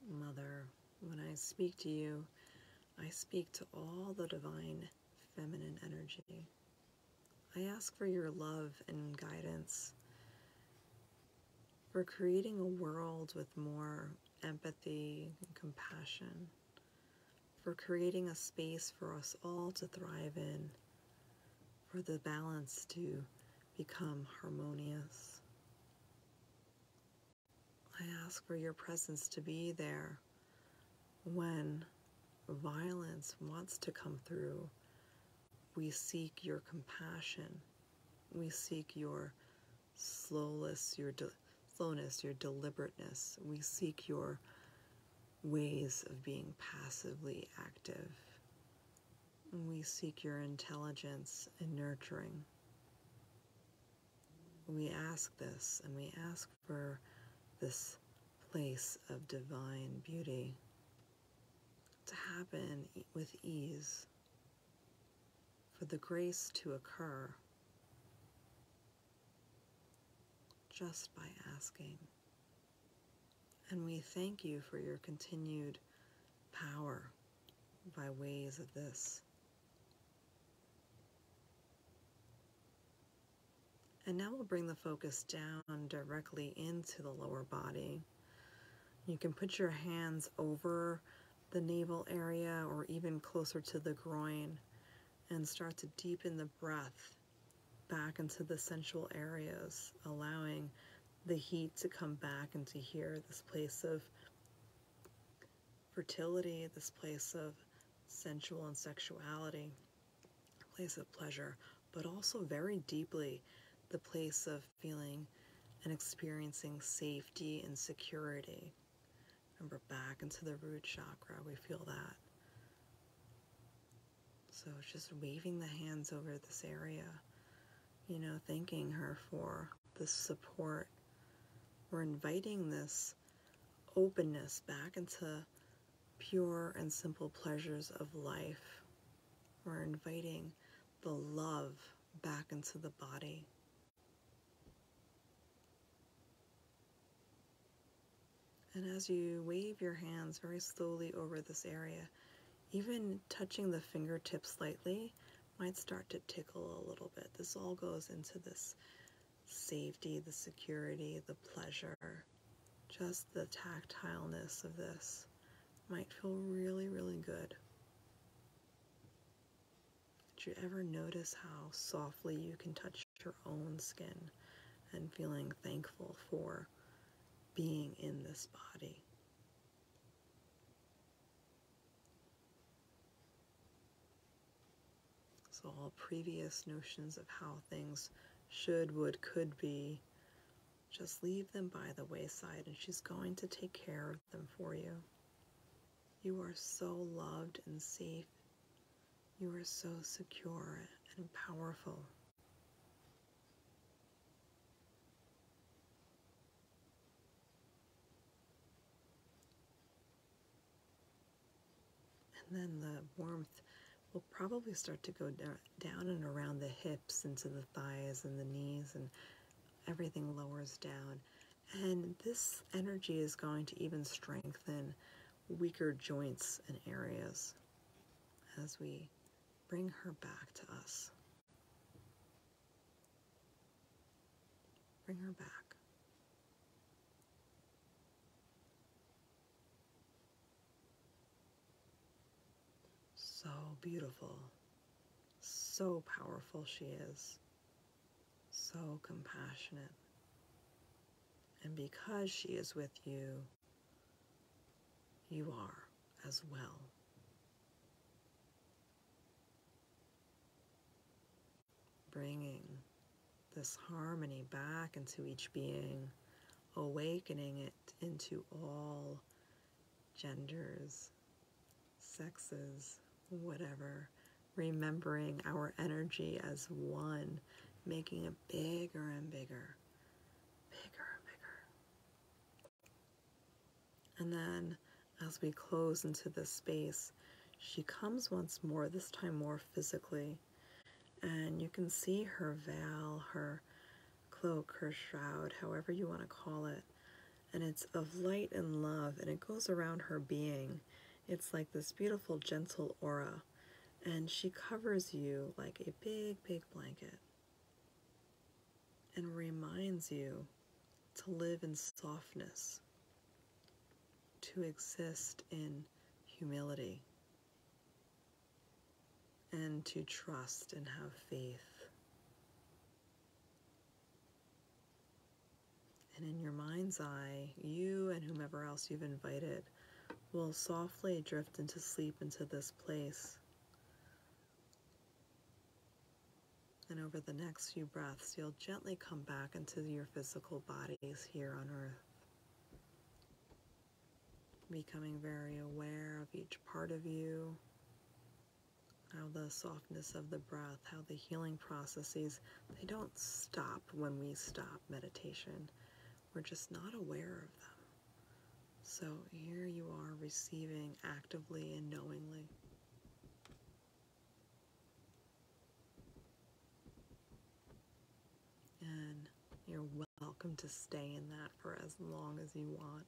Mother, when I speak to you, I speak to all the divine feminine energy. I ask for your love and guidance, for creating a world with more empathy and compassion, for creating a space for us all to thrive in, for the balance to become harmonious. I ask for your presence to be there when violence wants to come through. We seek your compassion. We seek your slowness, your deliberateness. We seek your ways of being passively active. We seek your intelligence and nurturing. We ask this, and we ask for this place of divine beauty to happen with ease, for the grace to occur just by asking. And we thank you for your continued power by ways of this. And now we'll bring the focus down directly into the lower body. You can put your hands over the navel area or even closer to the groin and start to deepen the breath back into the sensual areas, allowing the heat to come back into here, this place of fertility, this place of sensual and sexuality, a place of pleasure, but also very deeply the place of feeling and experiencing safety and security. Remember, back into the root chakra, we feel that. So just waving the hands over this area, thanking her for this support. We're inviting this openness back into pure and simple pleasures of life. We're inviting the love back into the body. And as you wave your hands very slowly over this area, even touching the fingertips slightly might start to tickle a little bit. This all goes into this safety, the security, the pleasure, just the tactileness of this might feel really, really good. Did you ever notice how softly you can touch your own skin and feeling thankful for being in this body? So all previous notions of how things should, would, could be, just leave them by the wayside, and she's going to take care of them for you. You are so loved and safe. You are so secure and powerful. And then the warmth will probably start to go down and around the hips, into the thighs and the knees, and everything lowers down. And this energy is going to even strengthen weaker joints and areas as we bring her back to us. Bring her back. So beautiful. So powerful she is. So compassionate. And because she is with you, you are as well. Bringing this harmony back into each being, awakening it into all genders, sexes, whatever, remembering our energy as one, making it bigger and bigger, bigger and bigger. And then as we close into this space, she comes once more, this time more physically, and you can see her veil, her cloak, her shroud, however you want to call it, and it's of light and love, and it goes around her being. It's like this beautiful, gentle aura, and she covers you like a big, big blanket and reminds you to live in softness, to exist in humility, and to trust and have faith. And in your mind's eye, you and whomever else you've invited will softly drift into sleep into this place. And over the next few breaths, you'll gently come back into your physical bodies here on earth, becoming very aware of each part of you, how the softness of the breath, how the healing processes, they don't stop when we stop meditation. We're just not aware of them. So here you are receiving actively and knowingly. And you're welcome to stay in that for as long as you want.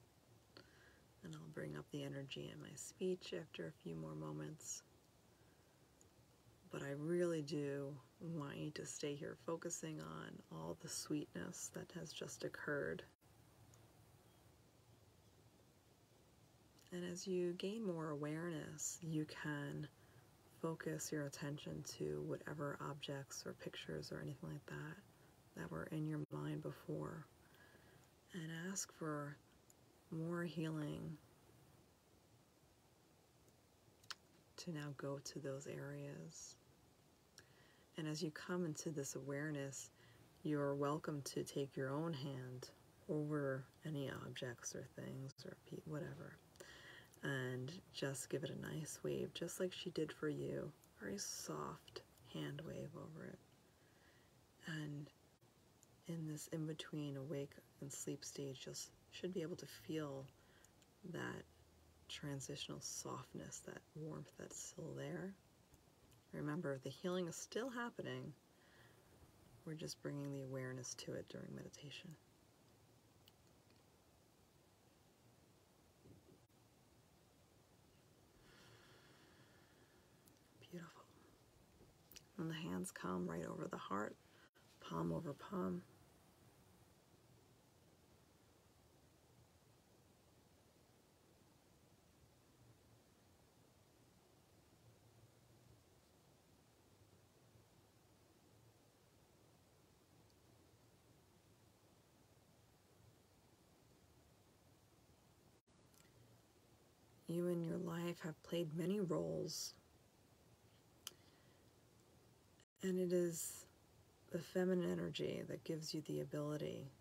And I'll bring up the energy in my speech after a few more moments. But I really do want you to stay here focusing on all the sweetness that has just occurred. And as you gain more awareness, you can focus your attention to whatever objects or pictures or anything like that were in your mind before, and ask for more healing to now go to those areas. And as you come into this awareness, you're welcome to take your own hand over any objects or things or whatever, and just give it a nice wave, just like she did for you. Very soft hand wave over it. And in this in-between awake and sleep stage, you should be able to feel that transitional softness, that warmth that's still there. Remember, the healing is still happening. We're just bringing the awareness to it during meditation. Beautiful. And the hands come right over the heart, palm over palm. you in your life have played many roles, and it is the feminine energy that gives you the ability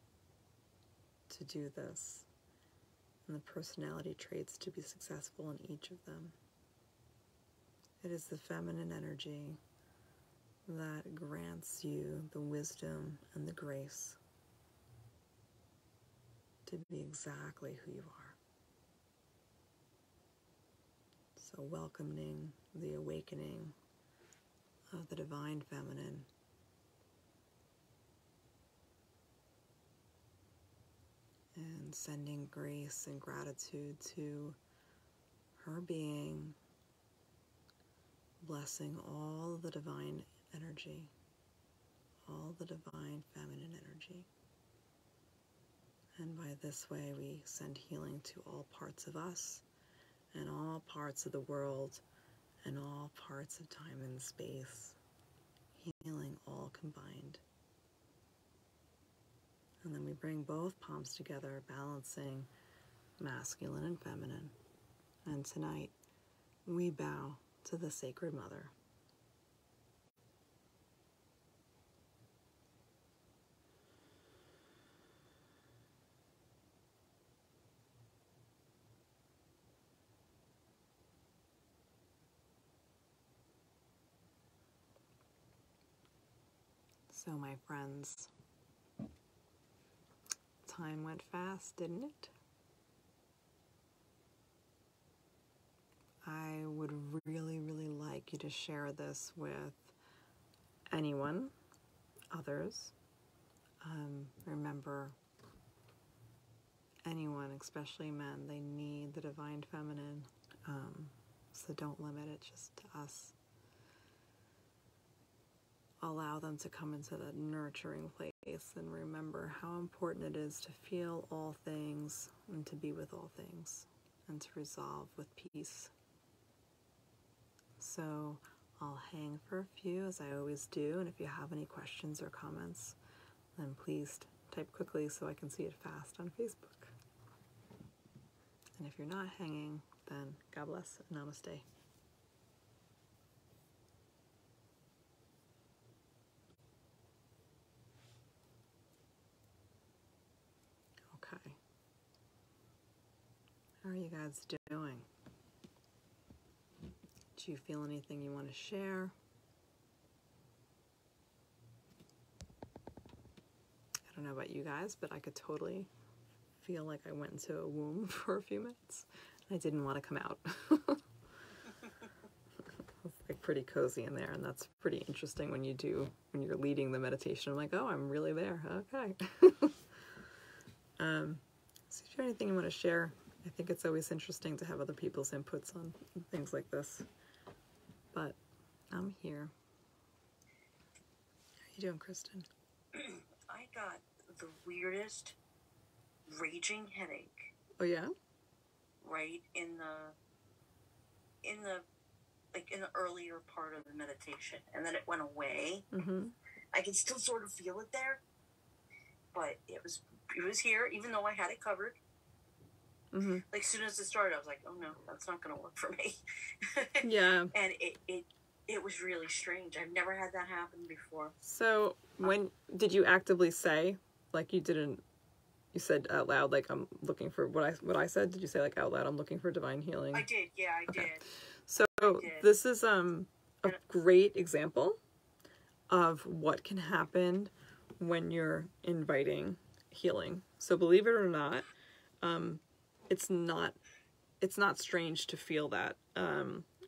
to do this, and the personality traits to be successful in each of them. It is the feminine energy that grants you the wisdom and the grace to be exactly who you are. So welcoming the awakening of the divine feminine, and sending grace and gratitude to her being, blessing all the divine energy, all the divine feminine energy. And by this way, we send healing to all parts of us and all parts of the world and all parts of time and space, healing all combined. And then we bring both palms together, balancing masculine and feminine. And tonight, we bow to the Sacred Mother. So, my friends, time went fast, didn't it? I would really, really like you to share this with anyone, others. Remember, anyone, especially men, they need the divine feminine. So don't limit it just to us. Allow them to come into that nurturing place, and remember how important it is to feel all things and to be with all things and to resolve with peace. So I'll hang for a few, as I always do, and if you have any questions or comments, then please type quickly so I can see it fast on Facebook. And if you're not hanging, then God bless and namaste. Okay. How are you guys doing? Do you feel anything you want to share? I don't know about you guys, but I could totally feel like I went into a womb for a few minutes. I didn't want to come out. It's like pretty cozy in there, and that's pretty interesting when you're leading the meditation. I'm like, oh, I'm really there. Okay. So if you have anything you want to share, I think it's always interesting to have other people's inputs on things like this. But I'm here. How are you doing, Kristen? I got the weirdest raging headache. Oh yeah? Right in the earlier part of the meditation, and then it went away. Mm-hmm. I can still sort of feel it there, but it was here, even though I had it covered. Mm-hmm. Like, as soon as it started, I was like, oh no, that's not going to work for me. Yeah. And it was really strange. I've never had that happen before. So when did you actively say, like, you said out loud, like, I'm looking for what I said? Did you say, like, out loud, I'm looking for divine healing? I did. Yeah, I did. So this is a great example of what can happen when you're inviting healing. So believe it or not, it's not strange to feel that.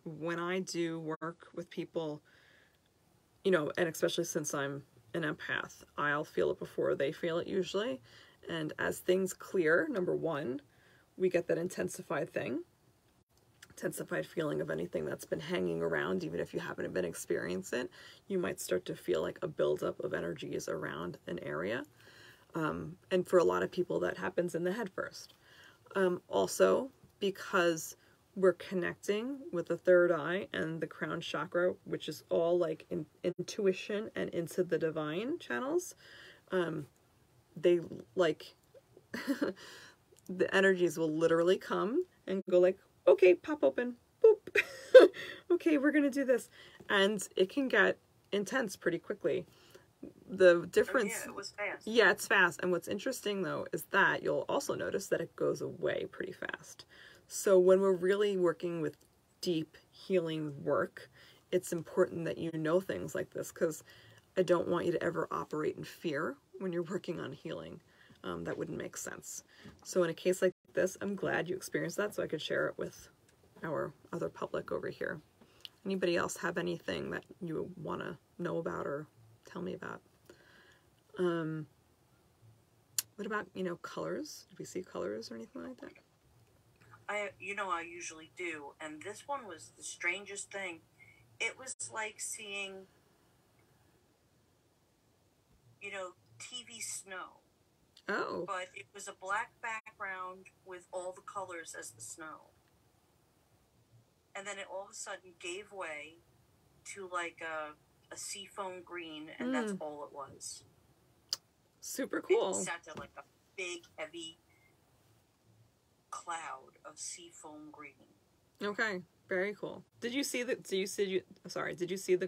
When I do work with people, and especially since I'm an empath, I'll feel it before they feel it usually. And as things clear, number one, we get that intensified feeling of anything that's been hanging around. Even if you haven't been experiencing it, you might start to feel like a buildup of energies around an area. And for a lot of people, that happens in the head first. Also, because we're connecting with the third eye and the crown chakra, which is all like intuition and into the divine channels, they like the energies will literally come and go like, okay, pop open, boop. Okay, we're going to do this. And it can get intense pretty quickly. The difference... Oh, yeah, it was fast. Yeah, it's fast. And what's interesting, though, is that you'll also notice that it goes away pretty fast. So when we're really working with deep healing work, it's important that you know things like this, because I don't want you to ever operate in fear when you're working on healing. That wouldn't make sense. So in a case like this, I'm glad you experienced that so I could share it with our other public over here. Anybody else have anything that you want to know about or tell me about? What about, colors? Did we see colors or anything like that? I usually do. And this one was the strangest thing. It was like seeing, TV snow. Oh. But it was a black background with all the colors as the snow. And then it all of a sudden gave way to like a seafoam green, and that's all it was. Super cool. It sat there like a big, heavy cloud of seafoam green. Okay, very cool. Did you see the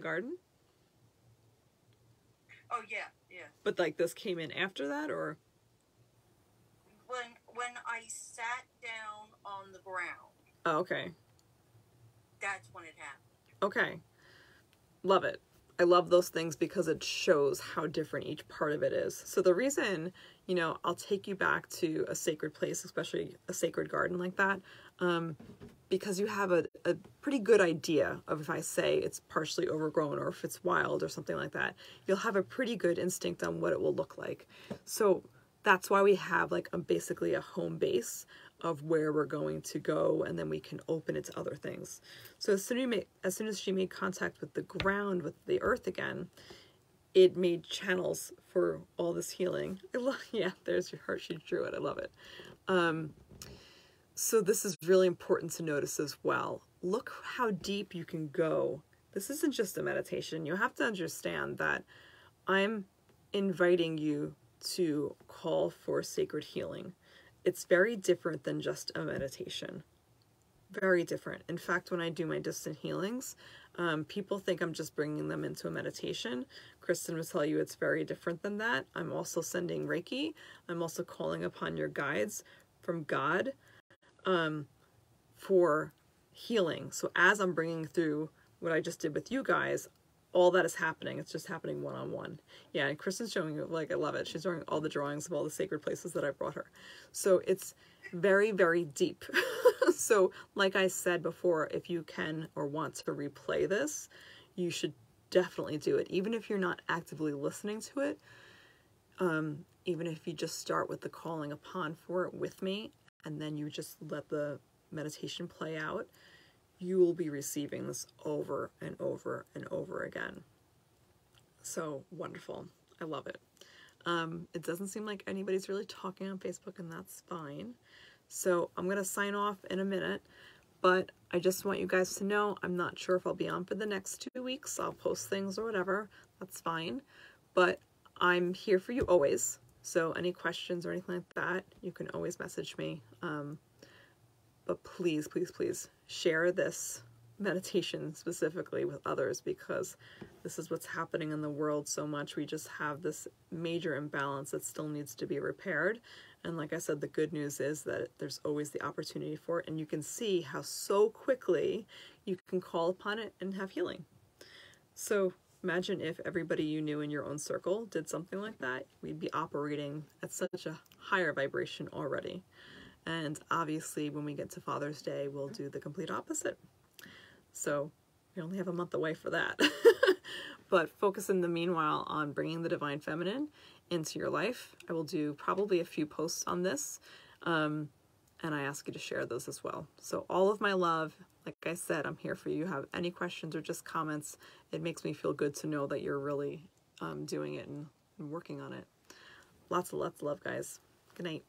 garden? Oh yeah. But like this came in after that, or? When I sat down on the ground. Oh, okay. That's when it happened. Okay. Love it. I love those things because it shows how different each part of it is. So the reason, I'll take you back to a sacred place, especially a sacred garden like that, because you have a pretty good idea of, if I say it's partially overgrown or if it's wild or something like that, you'll have a pretty good instinct on what it will look like. So that's why we have like basically a home base of where we're going to go, and then we can open it to other things. So as soon as she made contact with the ground, with the earth again, it made channels for all this healing. Yeah, there's your heart. She drew it. I love it. So this is really important to notice as well. Look how deep you can go. This isn't just a meditation. You have to understand that I'm inviting you to call for sacred healing. It's very different than just a meditation. Very different. In fact, when I do my distant healings, people think I'm just bringing them into a meditation. Kristen will tell you it's very different than that. I'm also sending Reiki. I'm also calling upon your guides from God for healing. So as I'm bringing through what I just did with you guys, all that is happening. It's just happening one-on-one. Yeah, and Kristen's showing you, I love it. She's showing all the drawings of all the sacred places that I brought her. So it's very, very deep. So like I said before, if you can or want to replay this, you should definitely do it. Even if you're not actively listening to it, even if you just start with the calling upon for it with me, and then you just let the meditation play out, you will be receiving this over and over and over again. So wonderful. I love it. It doesn't seem like anybody's really talking on Facebook, and that's fine. So I'm going to sign off in a minute, but I just want you guys to know I'm not sure if I'll be on for the next 2 weeks. I'll post things or whatever. That's fine. But I'm here for you always. So any questions or anything like that, you can always message me. But please, please, please share this meditation specifically with others, because this is what's happening in the world so much. We just have this major imbalance that still needs to be repaired. And like I said, the good news is that there's always the opportunity for it. And you can see how so quickly you can call upon it and have healing. So imagine if everybody you knew in your own circle did something like that. We'd be operating at such a higher vibration already. And obviously, when we get to Father's Day, we'll do the complete opposite. So we only have a month away for that. But focus in the meanwhile on bringing the Divine Feminine into your life. I will do probably a few posts on this. And I ask you to share those as well. So all of my love. Like I said, I'm here for you. Have any questions or just comments, it makes me feel good to know that you're really doing it and working on it. Lots of love, guys. Good night.